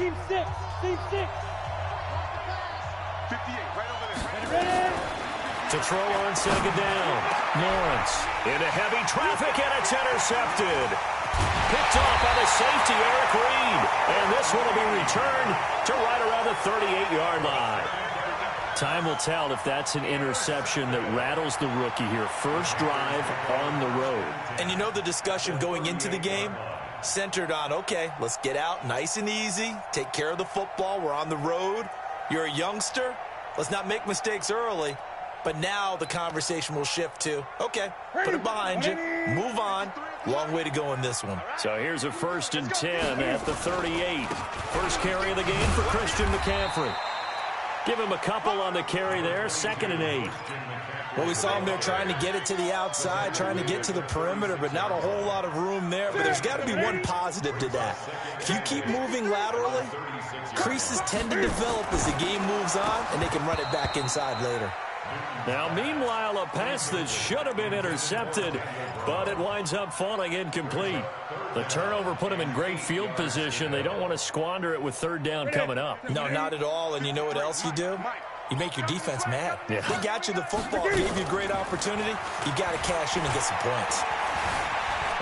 Team 6. Team 6. 58, right over there. Ready? To throw on second down. Lawrence into heavy traffic, and it's intercepted. Picked off by the safety, Eric Reed. And this one will be returned to right around the 38-yard line. Time will tell if that's an interception that rattles the rookie here. First drive on the road. And you know the discussion going into the game? Centered on, okay, let's get out nice and easy. Take care of the football. We're on the road. You're a youngster. Let's not make mistakes early. But now the conversation will shift to, okay, put it behind you. Move on. Long way to go in this one. So here's a 1st and 10 at the 38. First carry of the game for Christian McCaffrey. Give him a couple on the carry there. 2nd and 8. Well, we saw him there trying to get it to the outside, trying to get to the perimeter, but not a whole lot of room there. But there's got to be one positive to that. If you keep moving laterally, creases tend to develop as the game moves on, and they can run it back inside later. Now, meanwhile, a pass that should have been intercepted, but it winds up falling incomplete. The turnover put him in great field position. They don't want to squander it with 3rd down coming up. No, not at all. And you know what else you do? You make your defense mad. Yeah. They got you the football, gave you a great opportunity. You got to cash in and get some points.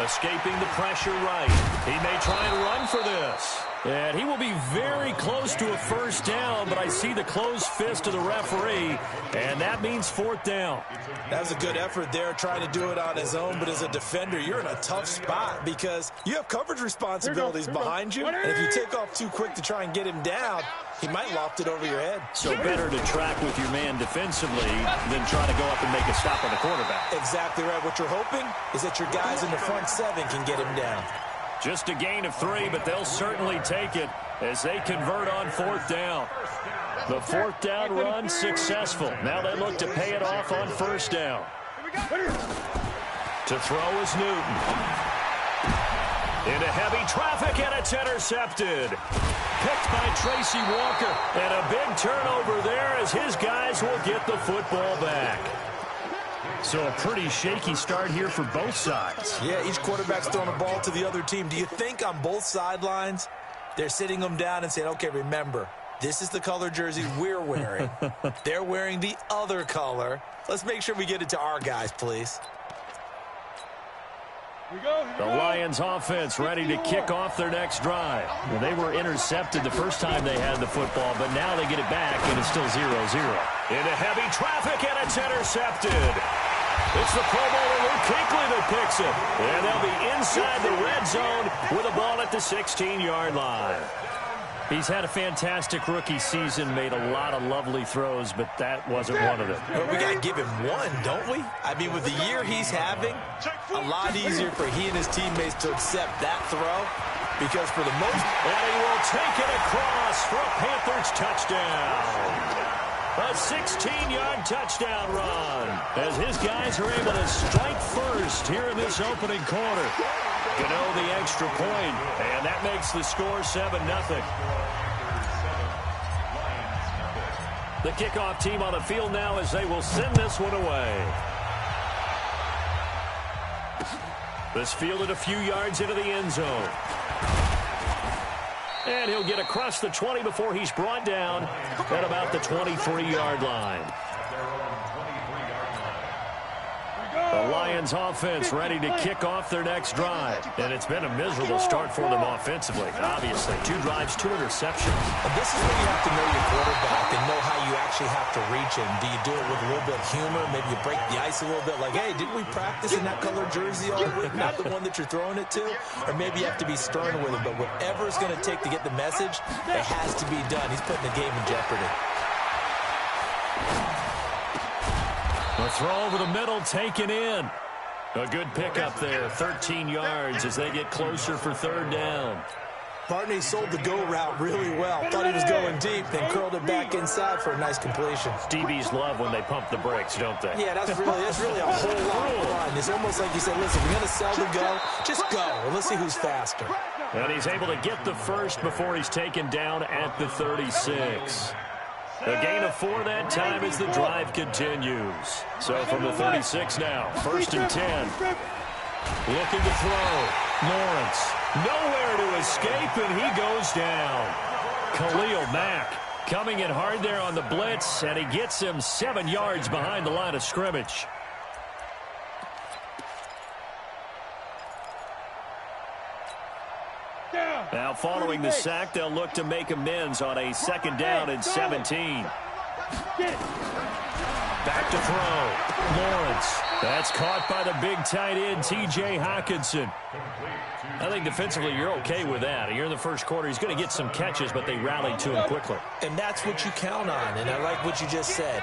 Escaping the pressure right. He may try and run for this. And he will be very close to a 1st down, but I see the closed fist of the referee, and that means 4th down. That was a good effort there, trying to do it on his own, but as a defender, you're in a tough spot because you have coverage responsibilities behind you, and if you take off too quick to try and get him down, he might loft it over your head. So better to track with your man defensively than try to go up and make a stop on the quarterback. Exactly right. What you're hoping is that your guys in the front 7 can get him down. Just a gain of 3, but they'll certainly take it as they convert on 4th down. The 4th down run successful. Now they look to pay it off on 1st down. To throw is Newton. Into heavy traffic, and it's intercepted. Picked by Tracy Walker. And a big turnover there as his guys will get the football back. So a pretty shaky start here for both sides. Yeah, each quarterback's throwing the ball to the other team. Do you think on both sidelines they're sitting them down and saying, okay, remember, this is the color jersey we're wearing. They're wearing the other color. Let's make sure we get it to our guys, please. The Lions offense ready to kick off their next drive. Well, they were intercepted the first time they had the football, but now they get it back, and it's still 0-0. Into heavy traffic, and it's intercepted. It's the Pro Bowler Luke Kuechly that picks it. And they'll be inside the red zone with a ball at the 16-yard line. He's had a fantastic rookie season, made a lot of lovely throws, but that wasn't one of them. Well, we got to give him one, don't we? I mean, with the year he's having, a lot easier for he and his teammates to accept that throw because for the most... And he will take it across for a Panthers touchdown. A 16-yard touchdown run as his guys are able to strike first here in this opening quarter. Gano the extra point, and that makes the score 7-0. The kickoff team on the field now as they will send this one away. This fielded a few yards into the end zone. And he'll get across the 20 before he's brought down at about the 23-yard line. The Lions offense ready to kick off their next drive. And it's been a miserable start for them offensively. Obviously, 2 drives, 2 interceptions. And this is where you have to know your quarterback and know how you actually have to reach him. Do you do it with a little bit of humor? Maybe you break the ice a little bit like, hey, didn't we practice in that color jersey all week? Not the one that you're throwing it to. Or maybe you have to be stern with him. But whatever it's going to take to get the message, it has to be done. He's putting the game in jeopardy. A throw over the middle, taken in. A good pickup there, 13 yards as they get closer for 3rd down. Barney sold the go route really well. Thought he was going deep, then curled it back inside for a nice completion. DBs love when they pump the brakes, don't they? Yeah, that's really a whole lot of fun. It's almost like you said, listen, we're going to sell the go. Just go, and let's see who's faster. And he's able to get the first before he's taken down at the 36. A gain of 4 that time as the drive continues. So from the 36 now, 1st and 10. Looking to throw. Lawrence. Nowhere to escape, and he goes down. Khalil Mack coming in hard there on the blitz, and he gets him 7 yards behind the line of scrimmage. Now following the sack, they'll look to make amends on a 2nd down and 17. Back to throw. Lawrence. That's caught by the big tight end, T.J. Hockenson. I think defensively you're okay with that. Here in the first quarter, he's going to get some catches, but they rallied to him quickly. And that's what you count on, and I like what you just said.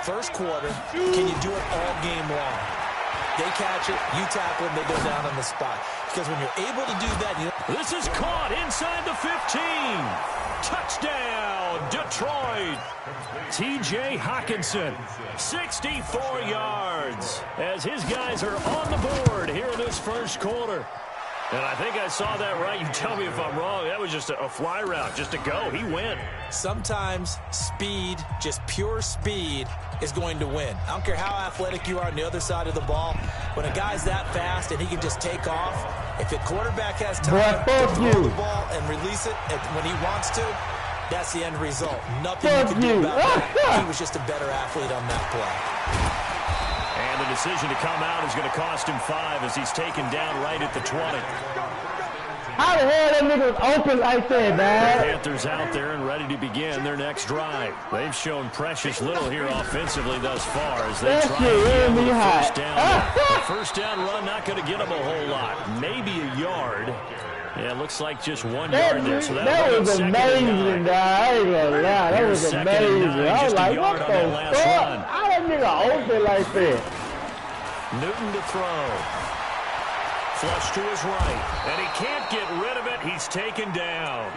First quarter, can you do it all game long? They catch it, you tackle them, they go down on the spot. Because when you're able to do that, this is caught inside the 15. Touchdown, Detroit. T.J. Hockenson, 64 yards, as his guys are on the board here in this first quarter. And I think I saw that right. You tell me if I'm wrong. That was just a fly route, just to go. He went. Sometimes speed, just pure speed, is going to win. I don't care how athletic you are on the other side of the ball. When a guy's that fast and he can just take off, if the quarterback has time to throw the ball and release it when he wants to, that's the end result. Nothing you can do about that. He was just a better athlete on that play. And the decision to come out is going to cost him 5 as he's taken down right at the 20. How the hell that nigga was open like that, man? The Panthers out there and ready to begin their next drive. They've shown precious little here offensively thus far as they try to get the first down. The first down run not going to get them a whole lot. Maybe a yard. Yeah, it looks like just 1 yard there. So that was amazing, dog. I ain't gonna lie. That was amazing. I was like, what the fuck? How that nigga open like that? Newton to throw. Flush to his right. And he can't get rid of it. He's taken down.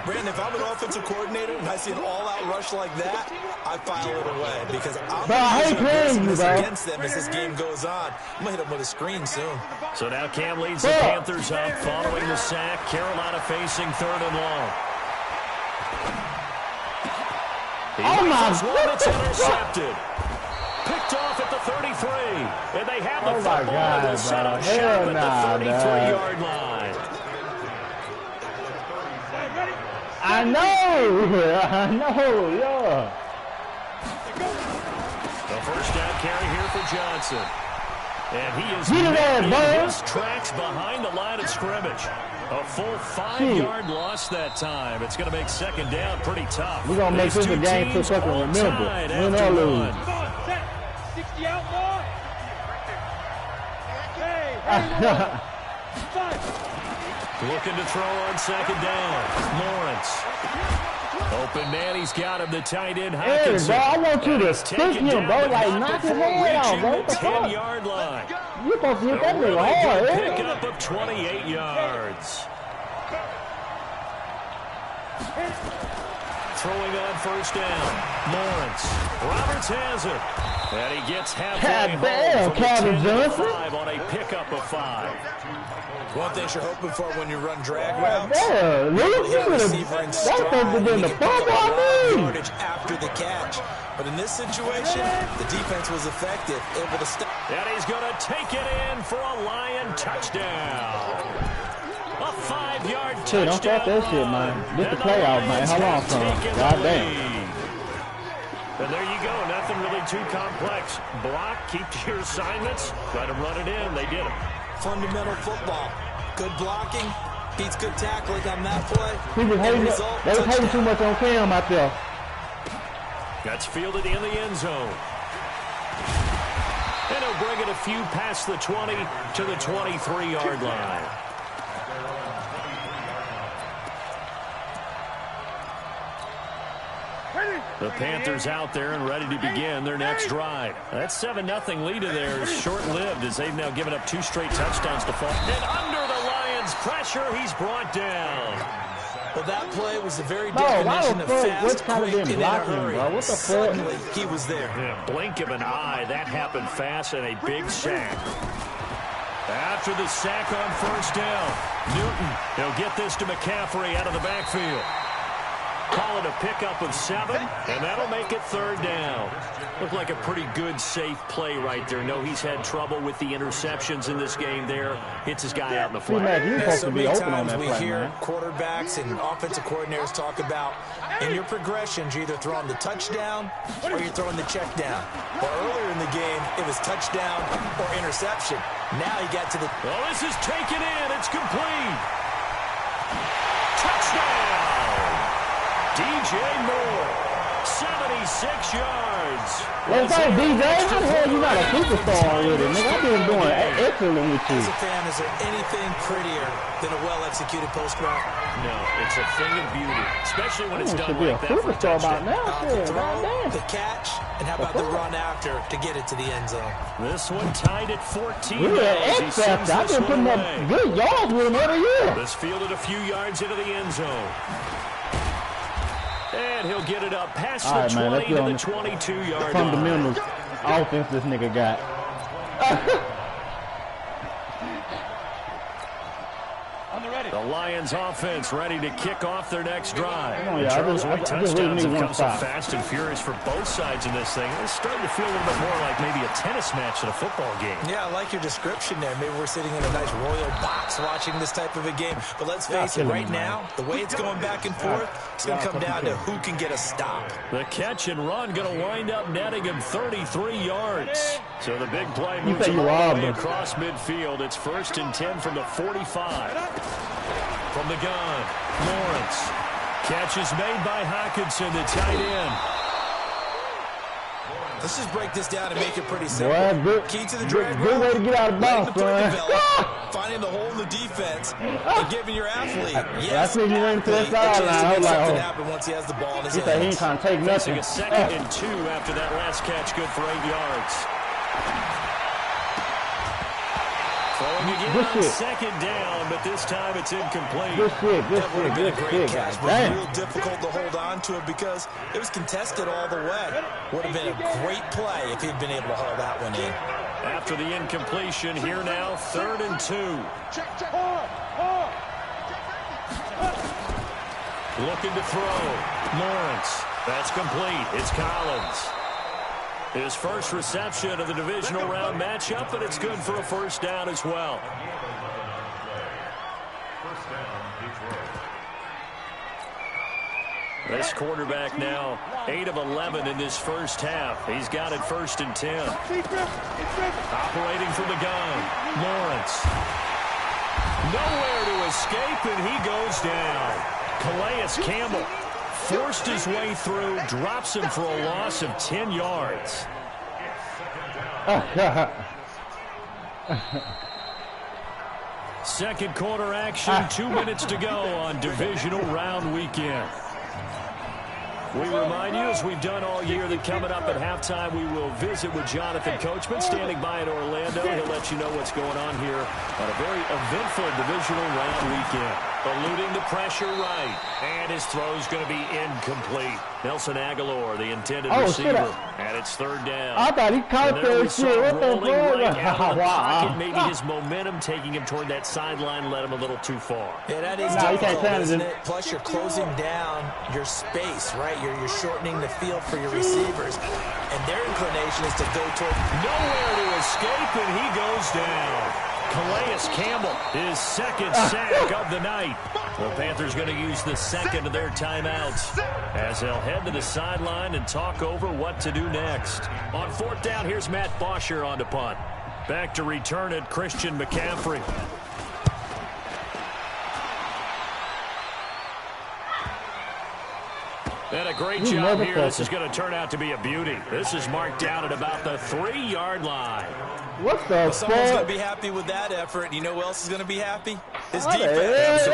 Brandon, if I'm an offensive coordinator and I see an all-out rush like that, I file it away because I'm going to use against them as this game goes on. I'm going to hit them with a screen soon. So now Cam leads the Panthers up following the sack. Carolina facing 3rd and long. Oh, my God. It's intercepted. Picked off at the 33. And they have the football and they'll set up shop at the 33-yard line. I know, yeah. The first down carry here for Johnson. And he is in his tracks behind the line of scrimmage. A full 5-yard loss that time. It's going to make 2nd down pretty tough. We're going to make this a game to fucking remember. Win or lose. 60 out, boy. Looking to throw on 2nd down. Lawrence. Open man, he's got him, the tight end, Hockenson. Hey, bro, I want you to stick him, bro, like knock his head out, bro. What the fuck? 10-yard line. You're supposed to hit that nigga hard, eh? Pick up of 28 yards. Throwing on first down. Lawrence. Roberts has it. And he gets halfway home from the 10-5 on a pickup of 5. One thing you're hoping for when you run drag routes, yeah, that's supposed to be the yardage after the catch. But in this situation, the defense was effective, able to stop. And he's going to take it in for a Lion touchdown. A 5-yard touchdown. Shit, don't start that shit, man. Get the play out, man. How long from? God damn. And there you go. Nothing really too complex. Block, keep to your assignments, try to run it in. They did it. Fundamental football. Good blocking, beats good tackling on that play. He was hating too much on Cam out there. That's fielded in the end zone. And he'll bring it a few past the 20 to the 23-yard line. The Panthers out there and ready to begin their next drive. That 7-0 lead of theirs is short-lived as they've now given up 2 straight touchdowns to fall. And under the Lions' pressure, he's brought down. Well, that play was a very definition of fast, quick, and in a hurry. What the Suddenly, he was there. Yeah, blink of an eye, that happened fast and a big sack. After the sack on first down, Newton, he'll get this to McCaffrey out of the backfield. Call solid to pick up with 7, and that'll make it 3rd down. Looked like a pretty good, safe play right there. No, he's had trouble with the interceptions in this game there. Hits his guy out in the flat. So many times we hear quarterbacks and offensive coordinators talk about in your progressions, you're either throwing the touchdown or you're throwing the check down. Well, earlier in the game, it was touchdown or interception. Now he got to the... Well, this is taken in. It's complete. Touchdown! DJ Moore, 76 yards. Let's go, DJ. How the hell you not a superstar already, nigga? I've been doing excellent with you. As a fan, is there anything prettier than a well-executed post route? No, it's a thing of beauty, especially when it's done be like a that for a superstar about touchdown. now. The throw, the catch, and how about the run after to get it to the end zone? This one tied at 14. Really, X factor. I've been putting up good yards with him every year. This fielded a few yards into the end zone. And he'll get it up past the 20 to the 22-yard line. Fundamentals offense this nigga got. The Lions offense ready to kick off their next drive. On, Charles White touchdowns have come so stop. fast and furious for both sides in this thing. It's starting to feel a little bit more like maybe a tennis match than a football game. Yeah, I like your description there. Maybe we're sitting in a nice royal box watching this type of a game. But let's face it, right now, the way it's going back and forth, it's going to come down to who can get a stop. The catch and run going to wind up netting him 33 yards. So the big play moves all the way across midfield. It's 1st and 10 from the 45. From the gun, Lawrence. Catch is made by Hockenson, the tight end. Let's just break this down and make it pretty simple. Boy, Key to the drag good way to get out of bounds, son. finding the hole in the defense, and giving your athlete. Yes, I see you ran to the sideline. I was like, happen once he has the ball in his hands. He ain't trying to take nothing. A 2nd and 2 after that last catch, good for 8 yards. Throwing again on 2nd down, but this time it's incomplete. Good shit, That would have been a great catch, but it was real difficult to hold on to it because it was contested all the way. Would have been a great play if he'd been able to haul that one in. After the incompletion, here now, 3rd and 2. Looking to throw. Lawrence. That's complete. It's Collins. His first reception of the divisional round matchup, and it's good for a 1st down as well. This quarterback now 8 of 11 in this first half. He's got it 1st and 10. Operating from the gun. Lawrence. Nowhere to escape, and he goes down. Calais Campbell forced his way through, drops him for a loss of 10 yards. Second quarter action, 2 minutes to go on divisional round weekend. We remind you, as we've done all year, that coming up at halftime, we will visit with Jonathan Coachman, standing by in Orlando. He'll let you know what's going on here on a very eventful divisional round weekend. Eluding the pressure right, and his throw's going to be incomplete. Nelson Aguilar, the intended receiver, and it's 3rd down. I thought he caught that shit. What the fuck? Wow. Maybe his momentum taking him toward that sideline led him a little too far. Yeah, that is difficult, isn't it? Plus, you're closing down your space, right? You're shortening the field for your receivers, and their inclination is to go toward... Nowhere to escape, and he goes down. Calais Campbell, his 2nd sack of the night. The Panthers going to use the 2nd of their timeouts as they'll head to the sideline and talk over what to do next. On 4th down, here's Matt Bosher on the punt. Back to return it, Christian McCaffrey. And a great job here. This is going to turn out to be a beauty. This is marked down at about the 3-yard line. What the fuck? Someone's going to be happy with that effort. You know who else is going to be happy? His defense.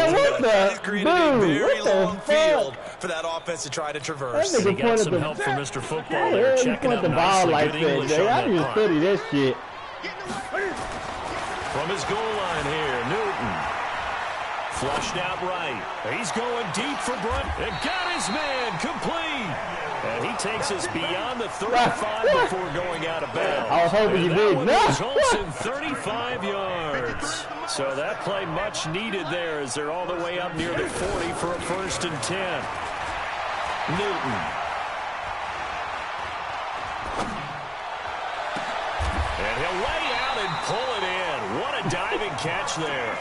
He's created a very long field for that offense to try to traverse. He got some help from Mr. Football there, checking out the ball like that. I need to study this shit. From his goal line here, Newton. Flushed out right. He's going deep for Brunt. And got his man complete. And he takes us beyond the 35 before going out of bounds. I was hoping you did. Results in 35 yards. So that play much needed there as they're all the way up near the 40 for a 1st and 10. Newton. And he'll lay out and pull it in. What a diving catch there.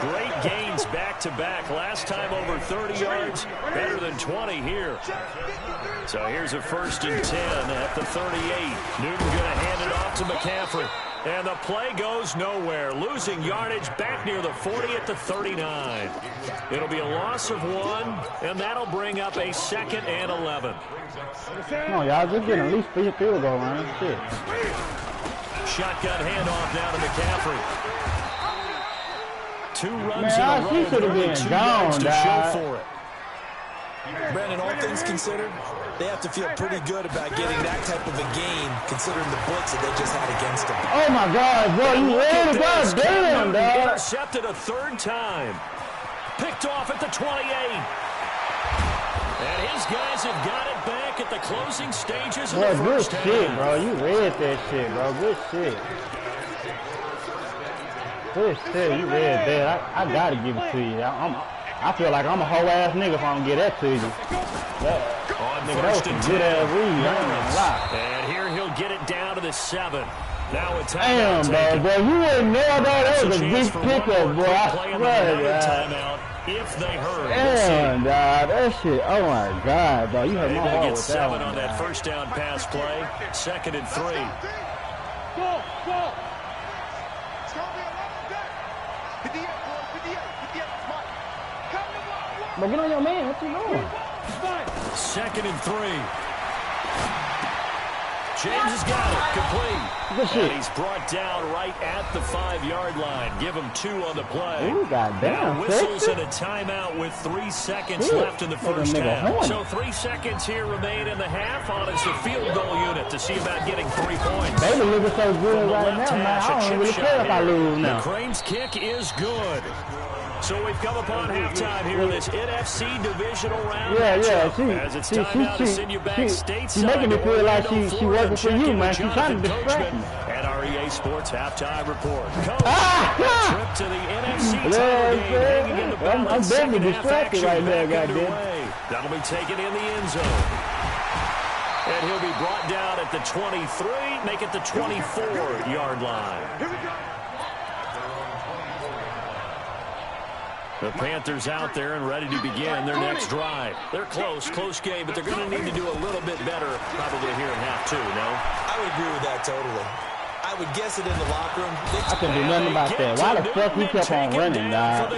Great gains back-to-back. Last time over 30 yards, better than 20 here. So here's a 1st and 10 at the 38. Newton going to hand it off to McCaffrey. And the play goes nowhere. Losing yardage back near the 40 at the 39. It'll be a loss of 1, and that'll bring up a 2nd and 11. Come on, y'all. Just getting at least 3 field goal, man. Shit. Shotgun handoff down to McCaffrey. 2 runs Man, in a row, should have been 32 gone, yards to dog. show for it. Brandon, all things considered, they have to feel pretty good about getting that type of a gain, considering the blitz that they just had against them. Oh, my God, bro. You ready? God damn, dog. Intercepted a 3rd time. Picked off at the 28. And his guys have got it back at the closing stages of the Good first half. shit, bro. You read that shit, bro. Good shit. Good shit. You read that. I got to give it to you. I feel like I'm a whole ass nigga if I don't get that to you. On Nigga, that was 1st and some good 10. ass read. I ain't gonna lie. And here he'll get it down to the 7. Now a Damn, timeout. bro. You wouldn't know that. That was a chance big for pickup, one bro. more I play and swear, another God. timeout if they hurry. Damn, dog. That shit. Oh, my God, dog. You had They my will heart get with that 7 one, on that dog. 1st down pass play. 2nd and 3. Go. But get on your man. What you doing? 2nd and 3. James has got it. Complete. Good shit. And he's brought down right at the 5-yard line. Give him 2 on the play. Ooh, goddamn. Now whistles sexy. and a timeout with 3 seconds Shit. left in the Like a first nigga half. horny. So 3 seconds here remain in the half on as the field goal unit to see about getting 3 points. Baby looking so From good the right left now, man. hash, I a don't chip really shot care if I here. lose now. McCrane's kick is good. So we've come upon halftime here in this NFC divisional round matchup. As it's time now to send you back stateside. She making me feel like she working for you, man. She's She's trying to distract me. at our EA Sports halftime report. Coach, a trip to the NFC title game hanging in the balance. I'm Second definitely half distracted action right there, back goddamn. underway. That'll be taken in the end zone. And he'll be brought down at the 23, make it the 24-yard line. The Panthers out there and ready to begin their next drive. They're close game, but they're going to need to do a little bit better probably here in half 2, no? I would agree with that totally. I would guess it in the locker room. I can do nothing about that. Why the fuck he kept on running, dog?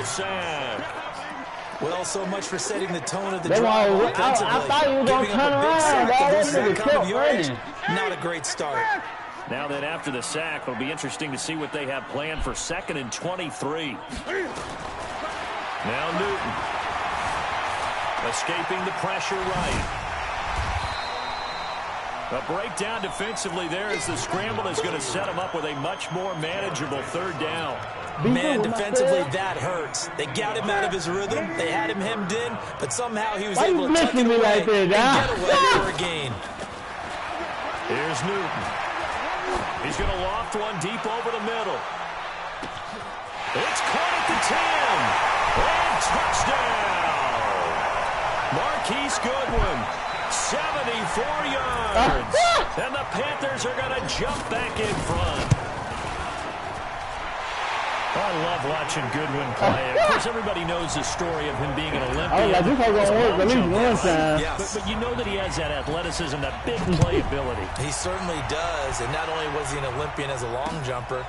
Well, so much for setting the tone of the That's drive why I offensively. thought he was gonna Giving up turn a big around, sack dog. to That lose that nigga kind of kept yardage. running. Not a great start. Now that after the sack, it'll be interesting to see what they have planned for 2nd and 23. Now Newton. Escaping the pressure right. A breakdown defensively there as the scramble is going to set him up with a much more manageable 3rd down. Man, defensively, that hurts. They got him out of his rhythm. They had him hemmed in, but somehow he was Why able you to tuck it blitzing me away like that, and dog? get away for a gain. Here's Newton. He's going to loft one deep over the middle. It's caught at the 10. And touchdown! Marquise Goodwin, 74 yards. And the Panthers are going to jump back in front. I love watching Goodwin play. Of course, everybody knows the story of him being an Olympian. I was like, this ain't gonna work at least one time. Yes. But you know that he has that athleticism, that big playability. He certainly does, and not only was he an Olympian as a long jumper,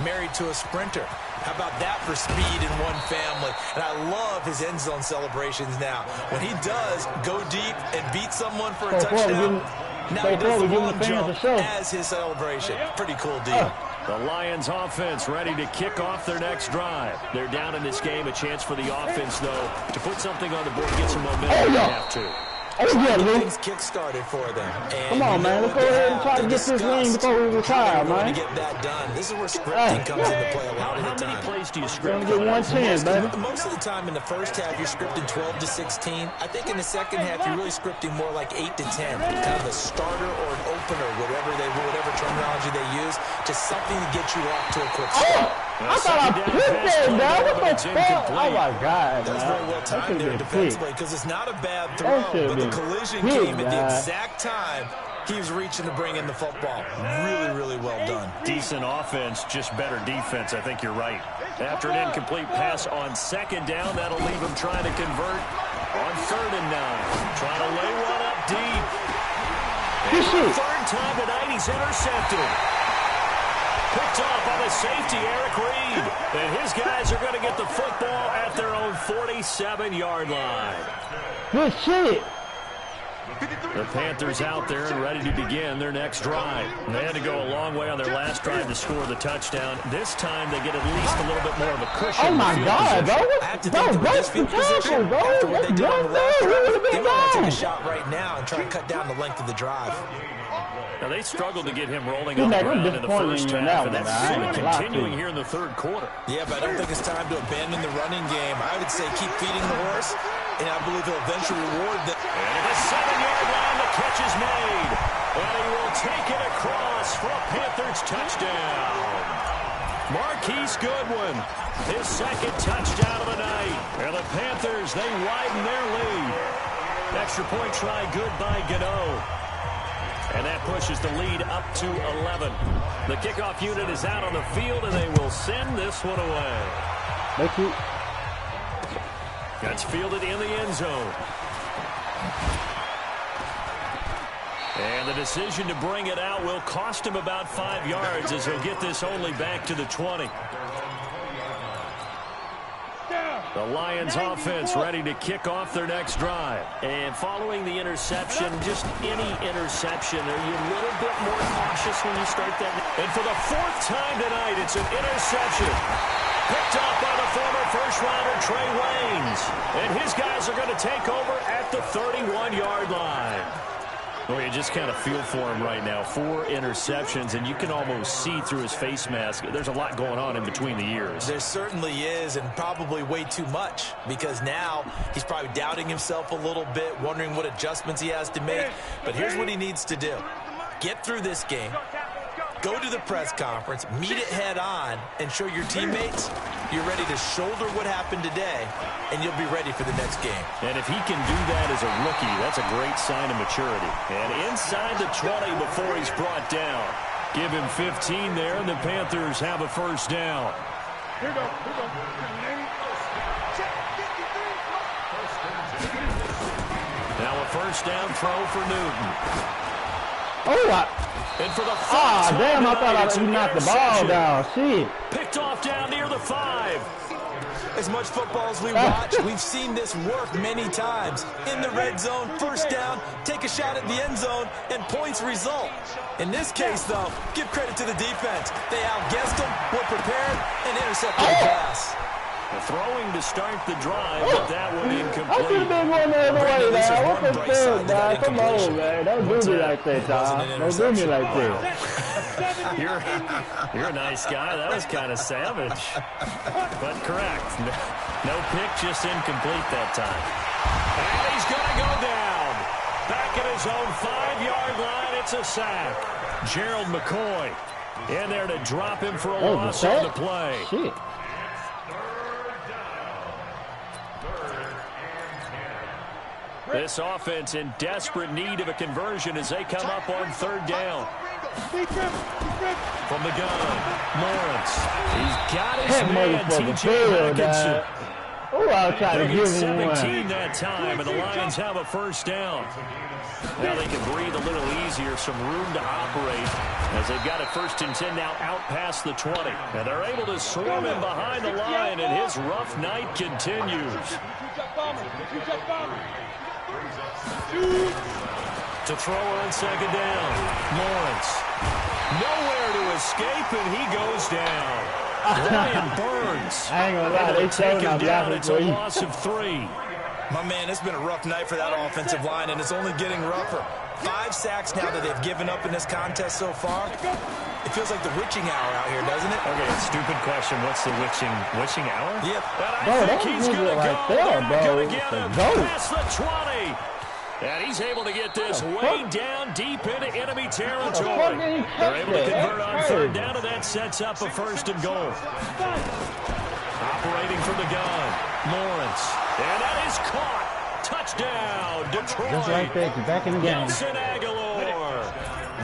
married to a sprinter. How about that for speed in one family? And I love his end zone celebrations now. When he does go deep and beat someone for a touchdown, now he does the long jump as his celebration. Pretty cool deal. The Lions offense ready to kick off their next drive. They're down in this game. A chance for the offense, though, to put something on the board, get some momentum. They have to. Things kick-started for them. And come on, man. Let's go ahead and try to get this ring before we retire, man. To get that done. This is where scripting comes into play a lot of the time. How many plays do you script? Get 1 chance, baby. Most of the time in the first half, you're scripting 12 to 16. I think in the second half, you're really scripting more like 8 to 10. Kind of a starter or an opener, whatever terminology they use, just something to get you off to a quick start. I thought I picked that, man. What the fuck? Oh, my God, That's very well timed there defensively because it's not a bad throw, but the collision came at the exact time he was reaching to bring in the football. Really, really well done. Decent offense, just better defense. I think you're right. After an incomplete pass on second down, that'll leave him trying to convert on 3rd and 9. Trying to lay one up deep. And for the 3rd time tonight, he's intercepted. Picked off by the safety, Eric Reed. And his guys are going to get the football at their own 47-yard line. Good shit. The Panthers out there and ready to begin their next drive. They had to go a long way on their last drive to score the touchdown. This time they get at least a little bit more of a cushion. Oh, my God, bro. I have to think that this field position, after what they did on the last drive, they want to take a shot right now and try and cut down the length of the drive. Now, they struggled to get him rolling on the ground in the first half, and that's sort of continuing here in the 3rd quarter. Yeah, but I don't think it's time to abandon the running game. I would say keep feeding the horse, and I believe he'll eventually reward them. And at the 7-yard line, the catch is made. And he will take it across for a Panthers touchdown. Marquise Goodwin, his 2nd touchdown of the night. And the Panthers, they widen their lead. Extra point try good by Gano. And that pushes the lead up to 11. The kickoff unit is out on the field, and they will send this one away. Thank you. That's fielded in the end zone. And the decision to bring it out will cost him about 5 yards as he'll get this only back to the 20. The Lions offense ready to kick off their next drive. And following the interception, just any interception, are you a little bit more cautious when you start that? And for the 4th time tonight, it's an interception. Picked up by the former first-rounder Trey Waynes. And his guys are going to take over at the 31-yard line. Well, you just kind of feel for him right now. 4 interceptions, and you can almost see through his face mask. There's a lot going on in between the ears. There certainly is, and probably way too much, because now he's probably doubting himself a little bit, wondering what adjustments he has to make. But here's what he needs to do. Get through this game. Go to the press conference, meet it head on, and show your teammates you're ready to shoulder what happened today, and you'll be ready for the next game. And if he can do that as a rookie, that's a great sign of maturity. And inside the 20 before he's brought down. Give him 15 there, and the Panthers have a first down. Here we go. Now a first down throw for Newton. Oh, And for the damn, I thought he knocked the ball down. Shit. Picked off down near the 5. As much football as we watch, we've seen this work many times. In the red zone, first down, take a shot at the end zone, and points result. In this case, though, give credit to the defense. They outguessed them, were prepared, and intercepted the pass. Throwing to start the drive, but that one incomplete. I should have been going the other way, man. What the fuck, man? Come on, man. Don't do me like that, Tom. Don't do me like that. You're a nice guy. That was kind of savage. But correct. No pick, just incomplete that time. And he's going to go down. Back at his own 5-yard line, it's a sack. Gerald McCoy in there to drop him for a loss on the play. Shit. This offense in desperate need of a conversion as they come up on 3rd down. From the gun, Lawrence. He's got his man, T.J. Hawkinson. Oh, I'll try to give him 17 that time, and the Lions have a first down. Now they can breathe a little easier, some room to operate as they've got it 1st and 10 now out past the 20. And they're able to swarm him behind the line, and his rough night continues. To throw on 2nd down, Lawrence. Nowhere to escape, and he goes down. Ryan Burns. I ain't gonna lie, they take him down. It's a for you. loss of 3. My man, it's been a rough night for that offensive line, and it's only getting rougher. 5 sacks now that they've given up in this contest so far. It feels like the witching hour out here, doesn't it? Okay, stupid question. What's the witching hour? Yep. But I Bro, think that he's was going to right go. there, They're not bro. going to get him Go. past the 20. And he's able to get this way down deep into enemy territory. They're able to convert on third down, and that sets up a 1st and goal. Operating from the gun, Lawrence. And that is caught. Touchdown, Detroit. Just like that, you're back in the game. Nelson Aguilar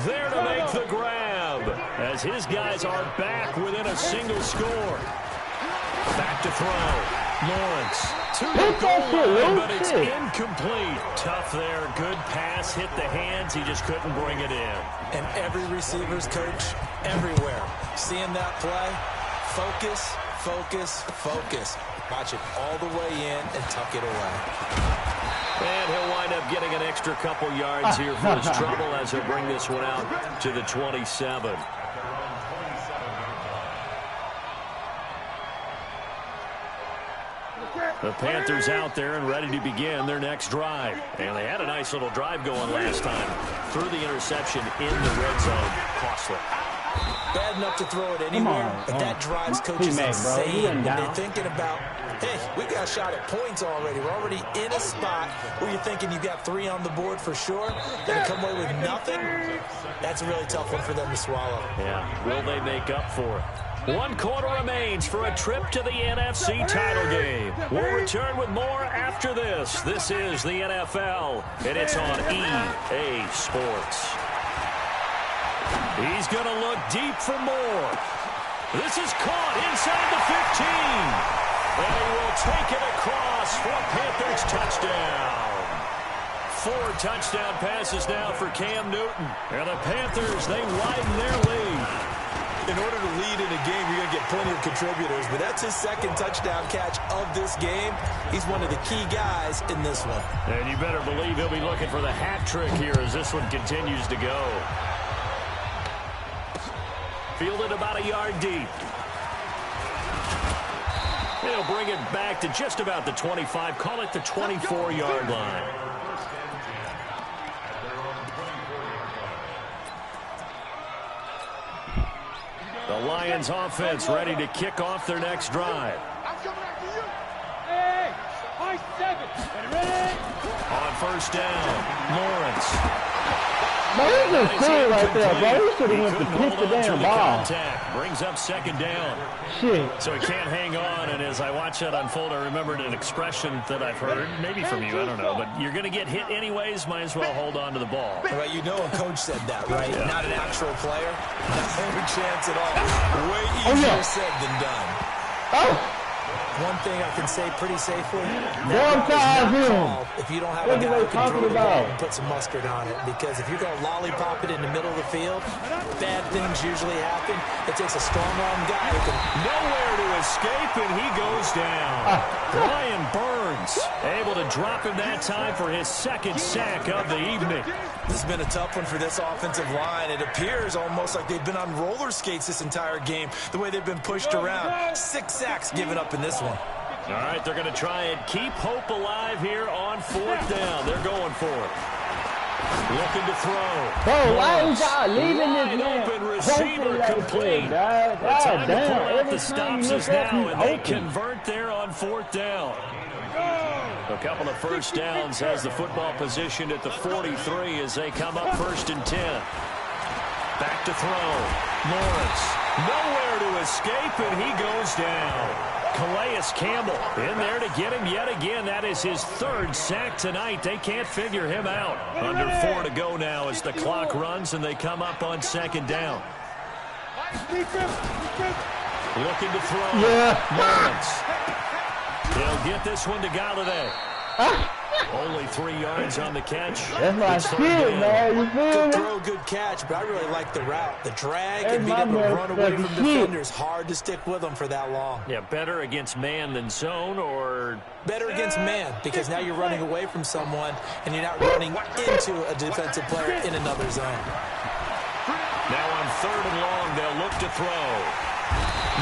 there to make the grab as his guys are back within a single score. Back to throw. Lawrence to the goal line, but it's incomplete. Tough there. Good pass. Hit the hands. He just couldn't bring it in. And every receiver's coach everywhere. Seeing that play, focus, focus, focus. Watch it all the way in and tuck it away. And he'll wind up getting an extra couple yards here for his trouble as he'll bring this one out to the 27. The Panthers out there and ready to begin their next drive. And they had a nice little drive going last time. Threw the interception in the red zone. Costly. Bad enough to throw it anywhere, but that drives coaches insane when they're thinking about, hey, we got a shot at points already. We're already in a spot where you're thinking you got 3 on the board for sure. Going to come away with nothing. That's a really tough one for them to swallow. Yeah, will they make up for it? 1 quarter remains for a trip to the NFC title game. We'll return with more after this. This is the NFL, and it's on EA Sports. He's going to look deep for more. This is caught inside the 15. And he will take it across for a Panthers touchdown. 4 touchdown passes now for Cam Newton. And the Panthers, they widen their lead. In order to lead in a game, you're going to get plenty of contributors, but that's his 2nd touchdown catch of this game. He's one of the key guys in this one. And you better believe he'll be looking for the hat trick here as this one continues to go. Fielded about a yard deep. They'll bring it back to just about the 25. Call it the 24-yard line. The Lions offense ready to kick off their next drive. I'm coming after you. Hey, high 7. Ready? On 1st down, Lawrence. Man, he's just cool right there, bro. He should have went to kick the damn ball. Brings up 2nd down. Shit. So he can't hang on, and as I watch that unfold, I remembered an expression that I've heard, maybe from you, I don't know, but you're going to get hit anyways, might as well hold on to the ball. Right, you know a coach said that, right? Yeah. Not an actual player. No chance at all. Way easier said than done. Oh! One thing I can say pretty safely, if you don't have a guy who can throw the ball and put some mustard on it. Because if you're going to lollipop it in the middle of the field, bad things usually happen. It takes a strong-arm guy who can... Nowhere to escape, and he goes down. Brian Burns able to drop him that time for his 2nd sack of the evening. This has been a tough one for this offensive line. It appears almost like they've been on roller skates this entire game, the way they've been pushed around. 6 sacks given up in this one. All right, they're going to try and keep hope alive here on 4th down. They're going for it. Looking to throw. Bro, why is y'all leaving this man? Open receiver complete. The time to pull out the stops is now, and they convert there on 4th down. A couple of 1st downs has the football positioned at the 43 as they come up 1st and 10. Back to throw. Lawrence. Nowhere to escape, and he goes down. Calais Campbell in there to get him yet again. That is his 3rd sack tonight. They can't figure him out. Under 4 to go now as the clock runs, and they come up on 2nd down. Looking to throw. Lawrence. He'll get this one to Galladay. Only 3 yards on the catch. That's my shit, man. You feel Good me? throw, good catch, but I really like the route. The drag and being able to run away from defenders. Hard to stick with them for that long. Yeah, better against man than zone, or... Better against man, because now you're running away from someone and you're not running into a defensive player in another zone. Now on 3rd and long, they'll look to throw.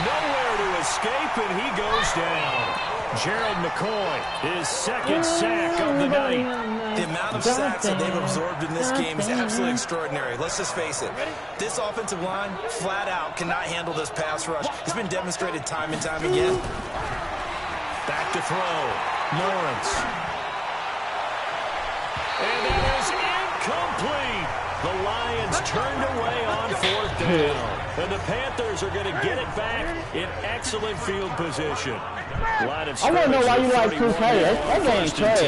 Nowhere to escape, and he goes down. Gerald McCoy, his 2nd sack of the night. The amount of sacks that they've absorbed in this game is absolutely extraordinary. Let's just face it. This offensive line, flat out, cannot handle this pass rush. It's been demonstrated time and time again. Back to throw. Lawrence. And that is incomplete. The Lions turned away on 4th down. And the Panthers are going to get it back in excellent field position. I want to know why you like 2K. That game's trash.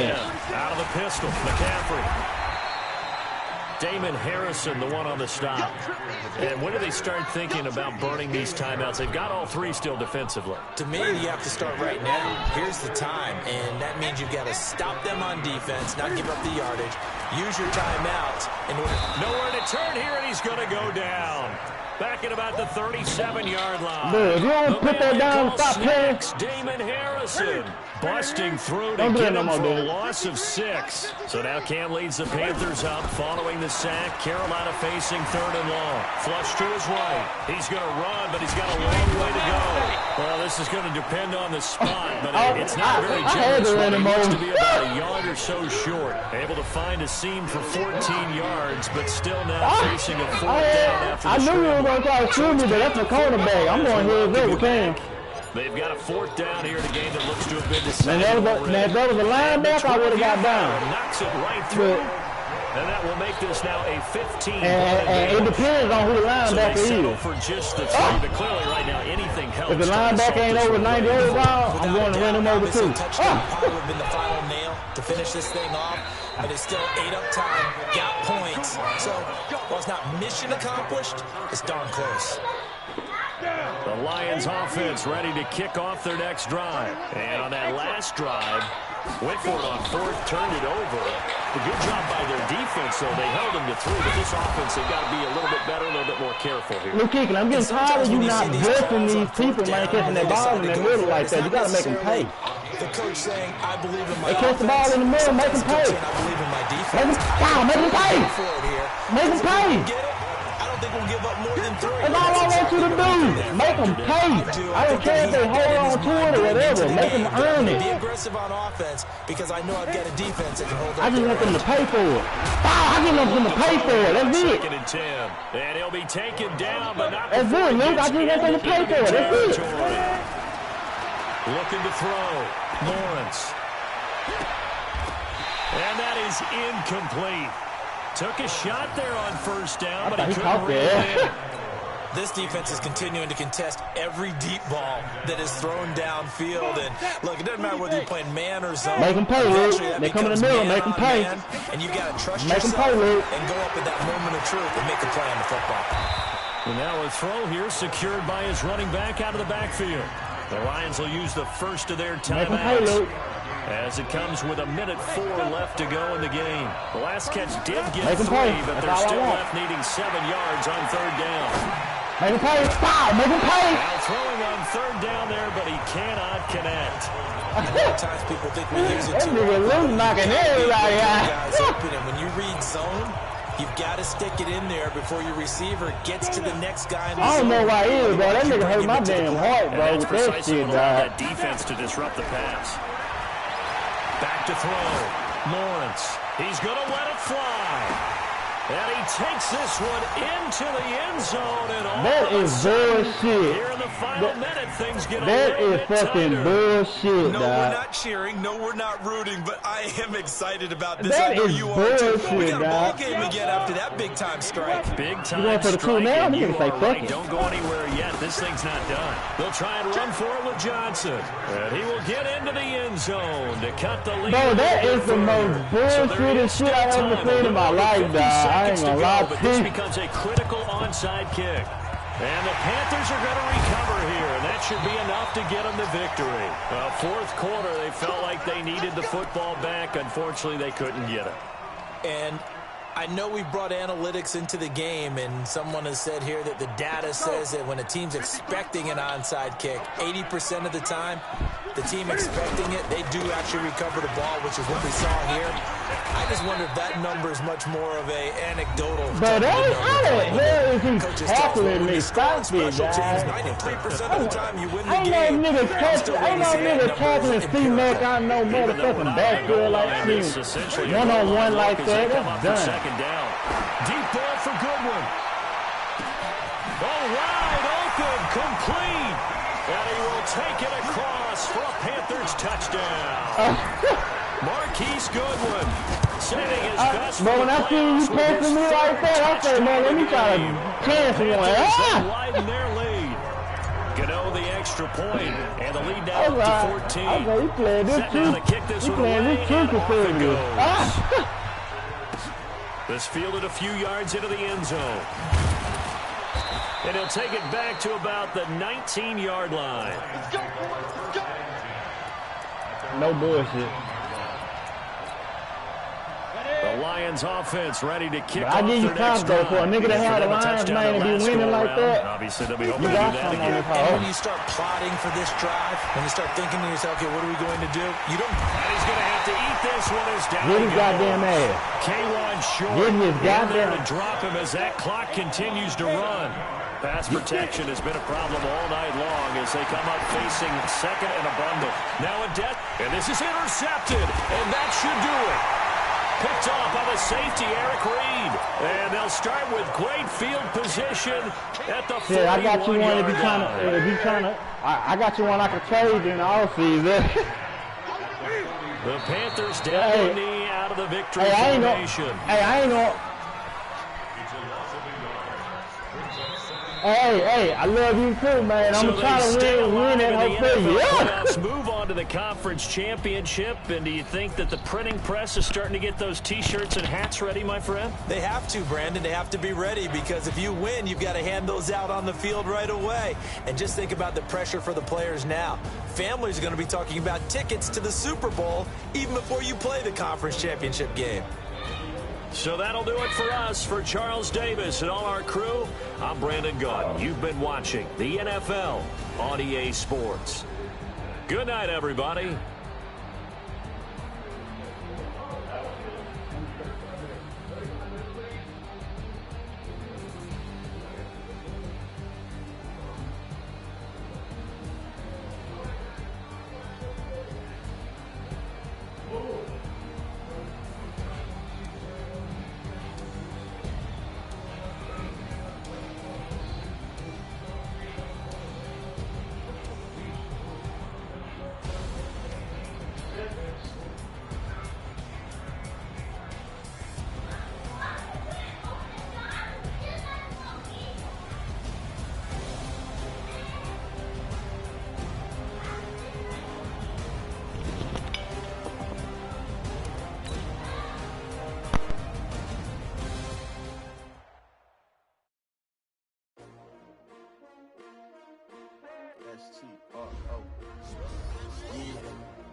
Out of the pistol, McCaffrey. Damon Harrison, the one on the stop. And when do they start thinking about burning these timeouts? They've got all 3 still defensively. To me, you have to start right now. Here's the time, and that means you've got to stop them on defense, not give up the yardage. Use your timeouts in order. Nowhere to turn here, and he's going to go down. Back at about the 37-yard line. Dude, if you don't put that down, stop playing. Damon Harrison busting through to get him for a loss of 6. So now Cam leads the Panthers up following the sack. Carolina facing 3rd and long. Flush to his right. He's going to run, but he's got a long way to go. Well, this is going to depend on the spot, but it's not very generous. He needs to be about a yard or so short. Able to find a seam for 14 yards, but still now facing a 4th down after the I knew you were going to try to shoot me, but that's a cornerback. I'm going here as over Cam. They've got a 4th down here in a game that looks to have been decided. Now, if that was a linebacker, I would have got down. Knocks it right through. And that will make this now a 15. And it depends on who the linebacker is. For just the 3, but clearly right now anything helps. If the linebacker ain't over 90 overall, I'm going to run him over 2. Touchdown probably would have been the final nail to finish this thing off. But it's still 8 up time, got points. So while it's not mission accomplished, it's darn close. The Lions offense ready to kick off their next drive. And on that last drive, went for it on 4th, turned it over. A good job by their defense, though. They held them to 3, but this offense, they've got to be a little bit better, a little bit more careful here. Luke Keegan, I'm getting tired of you not blessing these people, man, catching that ball in the middle like that. You got to make them pay. The coach saying, I believe in my offense. They catch the ball in the middle, make them pay. I believe in my defense. Make them pay. Make them pay. I don't think we'll give up more than 3. That's all I want you to do. Make them pay. I don't care if they hold on to it or whatever. Make them earn it. Be aggressive on offense because I know I've got a defense that can hold on. I just want them to pay for it. I just want them to pay for it. That's it. 2nd and 10. And he'll be taken down, but not. That's it, Luke. I just want them to pay for it. That's it. Looking to throw. Lawrence. And that is incomplete. Took a shot there on 1st down, but he couldn't reel it in. This defense is continuing to contest every deep ball that is thrown downfield. And look, it doesn't matter whether you're playing man or zone. Make them pay, Luke. They come in the middle, make them pay. And you got to trust yourself and go up at that moment of truth and make a play on the football. And now a throw here secured by his running back out of the backfield. The Lions will use the first of their timeouts as it comes with 1:04 left to go in the game. The last catch did get 3, but they're still left needing 7 yards on 3rd down. Make him pay. Foul. Make him pay. Now throwing on 3rd down there, but he cannot connect. A lot of times people think we use it too. Knocking everybody out. Guys open, and when you read zone, you've got to stick it in there before your receiver gets to the next guy in the zone. I don't know why he is, bro. That nigga hurt my damn heart, bro, with that shit, dog. That defense to disrupt the pass. Back to throw. Lawrence. He's going to let it fly. And he takes this one into the end zone. And all that is bullshit. Here in the final minute, things get that is fucking bullshit, No, dog. we're not cheering. No, we're not rooting. But I am excited about this. That I know is you are too. bullshit, We got a ball dog. game again after that big time strike. Big time You going for the strike. two now? And You you can say are fuck right. it. Don't go anywhere yet. This thing's not done. They'll try and run for it with Johnson. And he will get into the end zone to cut the lead. Bro, that is the most bullshit shit I've ever seen in my life, dog. I ain't gonna lie to This you. becomes a critical onside kick. And the Panthers are going to recover here, and that should be enough to get them the victory. Well, 4th quarter, they felt like they needed the football back. Unfortunately, they couldn't get it. And I know we brought analytics into the game, and someone has said here that the data says that when a team's expecting an onside kick, 80% of the time, the team expecting it, they do actually recover the ball, which is what we saw here. I just wonder if that number is much more of a anecdotal. But how the hell is he tackling me? Stop it, guys. 93% of the time you win the Ain't game. no nigga tackling C-Mac on no motherfucking backfield like this. One-on-one like that, that's done. Second down. Deep ball for Goodwin. All wide open, complete. And he will take it across for a Panthers touchdown. Marquise Goodwin. Saving his best But when I see you playoffs with passing his me like that, I say, man, let me try to chance one. Panthers widen their lead. Gano the extra point, and the lead now up to 14. I say, he playing this too. He playing this too conservative. This fielded a few yards into the end zone. And he'll take it back to about the 19-yard line. No bullshit. The Lions offense ready to kick off I give you their next time, though, for a drive. nigga that had a Lions man and be winning like that. Obviously, they'll be hoping You to do got that something on again. this And hoe. when you start plotting for this drive, when you start thinking to yourself, okay, what are we going to do? You don't. And he's going to have to eat this one as down Get he his goes. goddamn ass. K1 short. Get his In there goddamn. to drop him as that clock continues to run. Pass protection has been a problem all night long as they come up facing second and a bundle. Now in debt, and this is intercepted, and that should do it. Picked off by the safety, Eric Reed. And they'll start with great field position at the 41-yard line. I got you one if you trying to, I got you one I can trade in the offseason. The Panthers down one knee out of the victory formation. I ain't no. Hey, I love you too, man. I'm trying to win that whole thing. Playoffs move on to the conference championship, and do you think that the printing press is starting to get those T-shirts and hats ready, my friend? They have to, Brandon. They have to be ready because if you win, you've got to hand those out on the field right away. And just think about the pressure for the players now. Families are going to be talking about tickets to the Super Bowl even before you play the conference championship game. So that'll do it for us. For Charles Davis and all our crew, I'm Brandon Gaudin. You've been watching the NFL on EA Sports. Good night, everybody. STRO. Yeah.